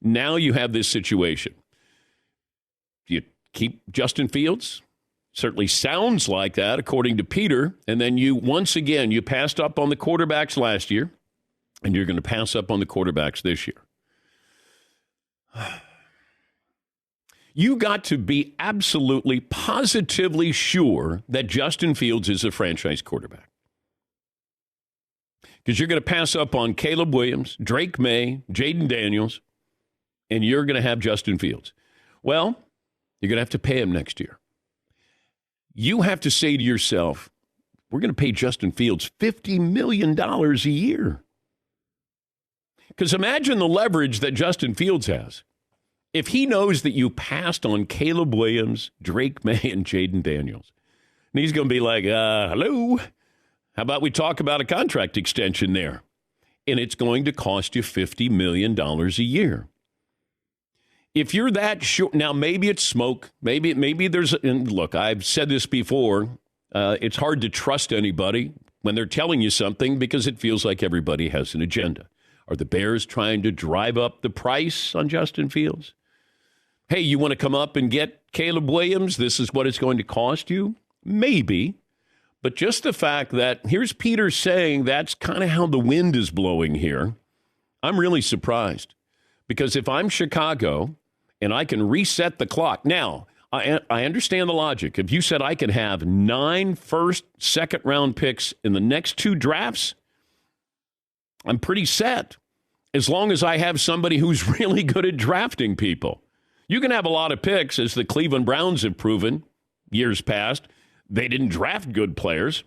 Now you have this situation. Do you keep Justin Fields? Certainly sounds like that, according to Peter. And then you passed up on the quarterbacks last year, and you're going to pass up on the quarterbacks this year. You got to be absolutely, positively sure that Justin Fields is a franchise quarterback. Because you're going to pass up on Caleb Williams, Drake May, Jaden Daniels, and you're going to have Justin Fields. Well, you're going to have to pay him next year. You have to say to yourself, we're going to pay Justin Fields $50 million a year. Because imagine the leverage that Justin Fields has. If he knows that you passed on Caleb Williams, Drake May, and Jaden Daniels, and he's going to be like, hello, how about we talk about a contract extension there? And it's going to cost you $50 million a year. If you're that sure, now maybe it's smoke, maybe there's, and look, I've said this before, it's hard to trust anybody when they're telling you something because it feels like everybody has an agenda. Are the Bears trying to drive up the price on Justin Fields? Hey, you want to come up and get Caleb Williams? This is what it's going to cost you? Maybe. But just the fact that here's Peter saying that's kind of how the wind is blowing here, I'm really surprised. Because if I'm Chicago and I can reset the clock. Now, I understand the logic. If you said I could have 9 first, second round picks in the next 2 drafts, I'm pretty set. As long as I have somebody who's really good at drafting people. You can have a lot of picks, as the Cleveland Browns have proven years past. They didn't draft good players.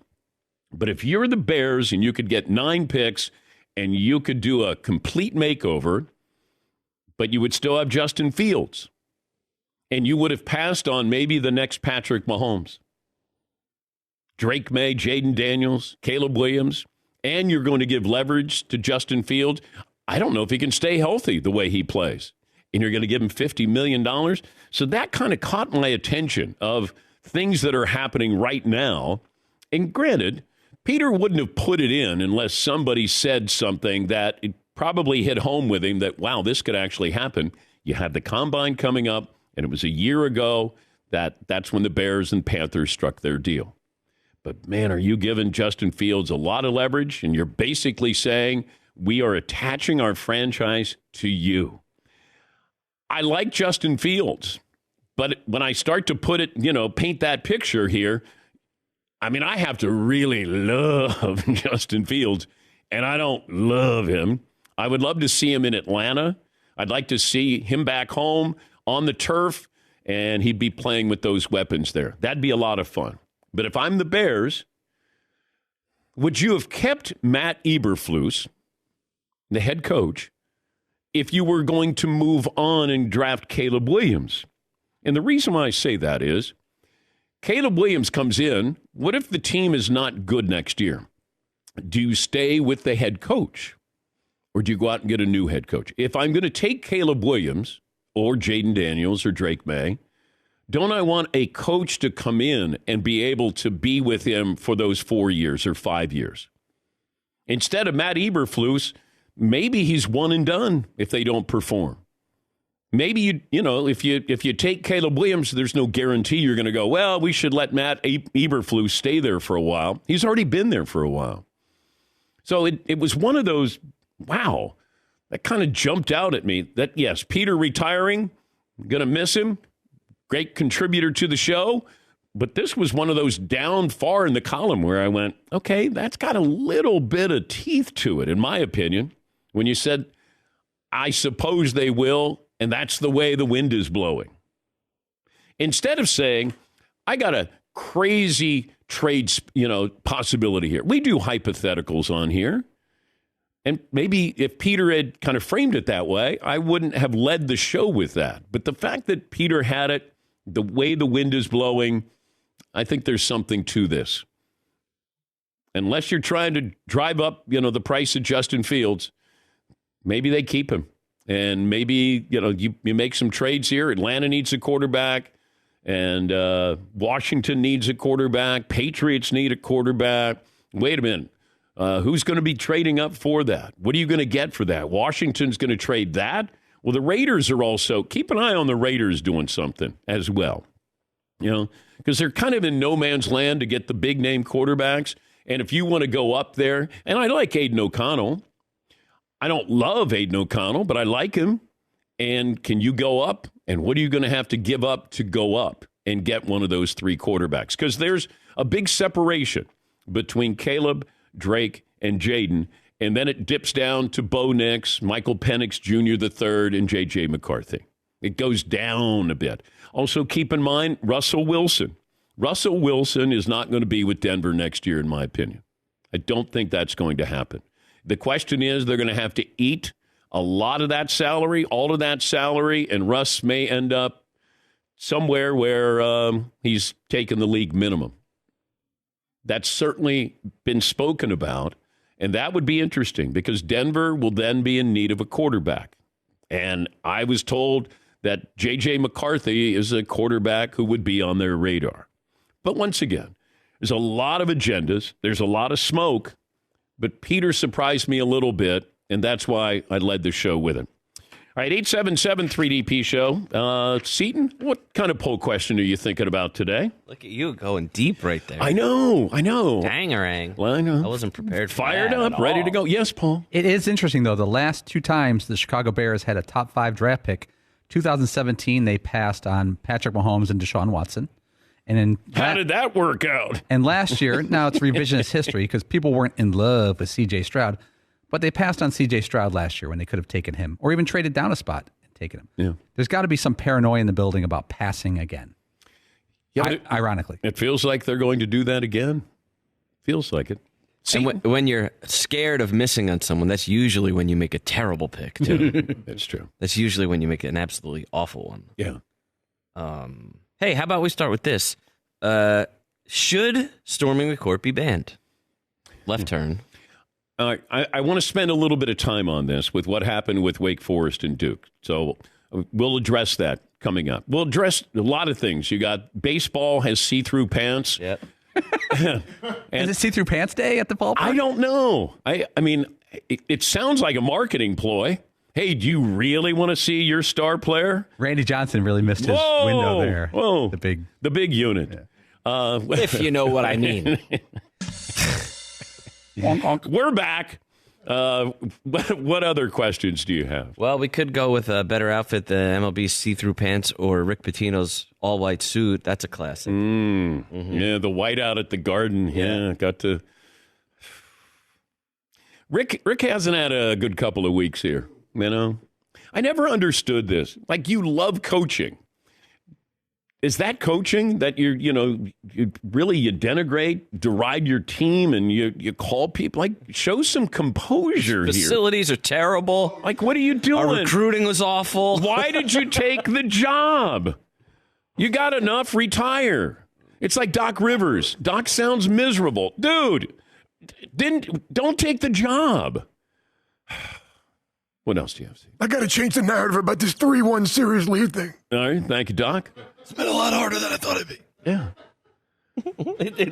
But if you're the Bears and you could get 9 picks and you could do a complete makeover, but you would still have Justin Fields, and you would have passed on maybe the next Patrick Mahomes, Drake May, Jaden Daniels, Caleb Williams, and you're going to give leverage to Justin Fields. I don't know if he can stay healthy the way he plays. And you're going to give him $50 million. So that kind of caught my attention of things that are happening right now. And granted, Peter wouldn't have put it in unless somebody said something that it probably hit home with him that, wow, this could actually happen. You had the combine coming up, and it was a year ago that's when the Bears and Panthers struck their deal. But, man, are you giving Justin Fields a lot of leverage? And you're basically saying we are attaching our franchise to you. I like Justin Fields, but when I start to put it, paint that picture here, I mean, I have to really love Justin Fields, and I don't love him. I would love to see him in Atlanta. I'd like to see him back home on the turf, and he'd be playing with those weapons there. That'd be a lot of fun. But if I'm the Bears, would you have kept Matt Eberflus, the head coach, if you were going to move on and draft Caleb Williams? And the reason why I say that is Caleb Williams comes in. What if the team is not good next year? Do you stay with the head coach, or do you go out and get a new head coach? If I'm going to take Caleb Williams or Jaden Daniels or Drake May, don't I want a coach to come in and be able to be with him for those 4 years or 5 years? Instead of Matt Eberflus, maybe he's one and done if they don't perform. Maybe, if you take Caleb Williams, there's no guarantee you're going to go, well, we should let Matt Eberflus stay there for a while. He's already been there for a while. So it was one of those, wow, that kind of jumped out at me that, yes, Peter retiring, going to miss him, great contributor to the show. But this was one of those down far in the column where I went, okay, that's got a little bit of teeth to it, in my opinion. When you said, I suppose they will, and that's the way the wind is blowing. Instead of saying, I got a crazy trade, possibility here. We do hypotheticals on here. And maybe if Peter had kind of framed it that way, I wouldn't have led the show with that. But the fact that Peter had it, the way the wind is blowing, I think there's something to this. Unless you're trying to drive up, the price of Justin Fields, maybe they keep him. And maybe, you make some trades here. Atlanta needs a quarterback, and Washington needs a quarterback. Patriots need a quarterback. Wait a minute. Who's going to be trading up for that? What are you going to get for that? Washington's going to trade that? Well, the Raiders are also, keep an eye on the Raiders doing something as well, because they're kind of in no man's land to get the big name quarterbacks. And if you want to go up there, and I like Aiden O'Connell. I don't love Aiden O'Connell, but I like him. And can you go up? And what are you going to have to give up to go up and get one of those 3 quarterbacks? Because there's a big separation between Caleb, Drake, and Jaden. And then it dips down to Bo Nix, Michael Penix Jr. III, and J.J. McCarthy. It goes down a bit. Also, keep in mind, Russell Wilson. Russell Wilson is not going to be with Denver next year, in my opinion. I don't think that's going to happen. The question is, they're going to have to eat a lot of that salary, all of that salary, and Russ may end up somewhere where he's taken the league minimum. That's certainly been spoken about, and that would be interesting because Denver will then be in need of a quarterback. And I was told that J.J. McCarthy is a quarterback who would be on their radar. But once again, there's a lot of agendas. There's a lot of smoke. But Peter surprised me a little bit, and that's why I led the show with him. All right, 877-3DP show. Seton, what kind of poll question are you thinking about today? Look at you going deep right there. I know. Dangerang. Well, I know. I wasn't prepared for Fired that up, at ready all. to go. Yes, Paul. It is interesting, though. The last 2 times the Chicago Bears had a top 5 draft pick, 2017, they passed on Patrick Mahomes and Deshaun Watson. And How did that work out? And last year, now it's revisionist history because people weren't in love with C.J. Stroud, but they passed on C.J. Stroud last year when they could have taken him or even traded down a spot and taken him. Yeah. There's got to be some paranoia in the building about passing again. Yeah, ironically. It feels like they're going to do that again. Feels like it. And when you're scared of missing on someone, that's usually when you make a terrible pick, too. That's true. That's usually when you make an absolutely awful one. Yeah. Hey, how about we start with this? Should storming the court be banned? Left turn. I want to spend a little bit of time on this with what happened with Wake Forest and Duke. So we'll address that coming up. We'll address a lot of things. You got baseball has see-through pants. Yep. Is it see-through pants day at the ballpark? I don't know. I mean, it sounds like a marketing ploy. Hey, do you really want to see your star player? Randy Johnson really missed his window there. Whoa. The big unit. Yeah. If you know what I mean. We're back. What other questions do you have? Well, we could go with a better outfit than MLB's see-through pants or Rick Pitino's all-white suit. That's a classic. Yeah, the whiteout at the Garden. Yeah, got to. Rick hasn't had a good couple of weeks here. I never understood this. Like, you love coaching. Is that coaching that you denigrate, deride your team, and you call people? Like, show some composure here. Facilities are terrible. Like, what are you doing? Our recruiting was awful. Why did you take the job? You got enough, retire. It's like Doc Rivers. Doc sounds miserable. Dude, don't take the job. What else do you have? I got to change the narrative about this 3-1 series lead thing. All right. Thank you, Doc. It's been a lot harder than I thought it'd be. Yeah.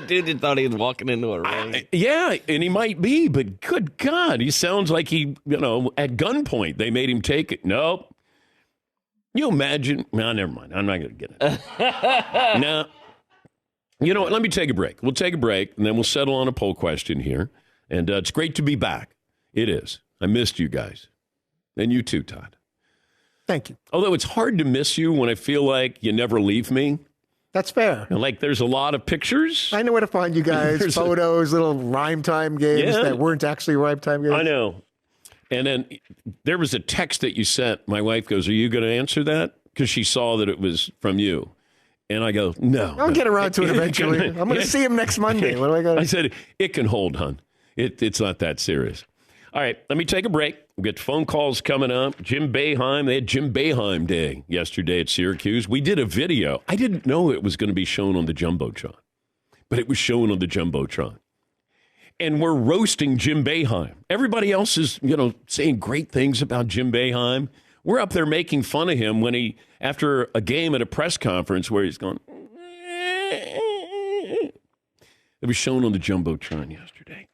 Dude thought he was walking into a ring. Yeah, and he might be, but good God, he sounds like he, at gunpoint, they made him take it. Nope. You imagine? No, never mind. I'm not going to get it. No. You know what? Let me take a break. We'll take a break, and then we'll settle on a poll question here. And it's great to be back. It is. I missed you guys. And you too, Todd. Thank you. Although it's hard to miss you when I feel like you never leave me. That's fair. Like, there's a lot of pictures. I know where to find you guys. Photos, little rhyme time games that weren't actually rhyme time games. I know. And then there was a text that you sent. My wife goes, "Are you going to answer that?" Because she saw that it was from you. And I go, "No. I'll get around to it eventually. I'm going to see him next Monday. What do I got? I said, "It can hold, hon. It's not that serious." All right, let me take a break. We'll get phone calls coming up. Jim Boeheim, they had Jim Boeheim Day yesterday at Syracuse. We did a video. I didn't know it was going to be shown on the Jumbotron, but it was shown on the Jumbotron. And we're roasting Jim Boeheim. Everybody else is, saying great things about Jim Boeheim. We're up there making fun of him when he, after a game at a press conference where he's going, it was shown on the Jumbotron yesterday.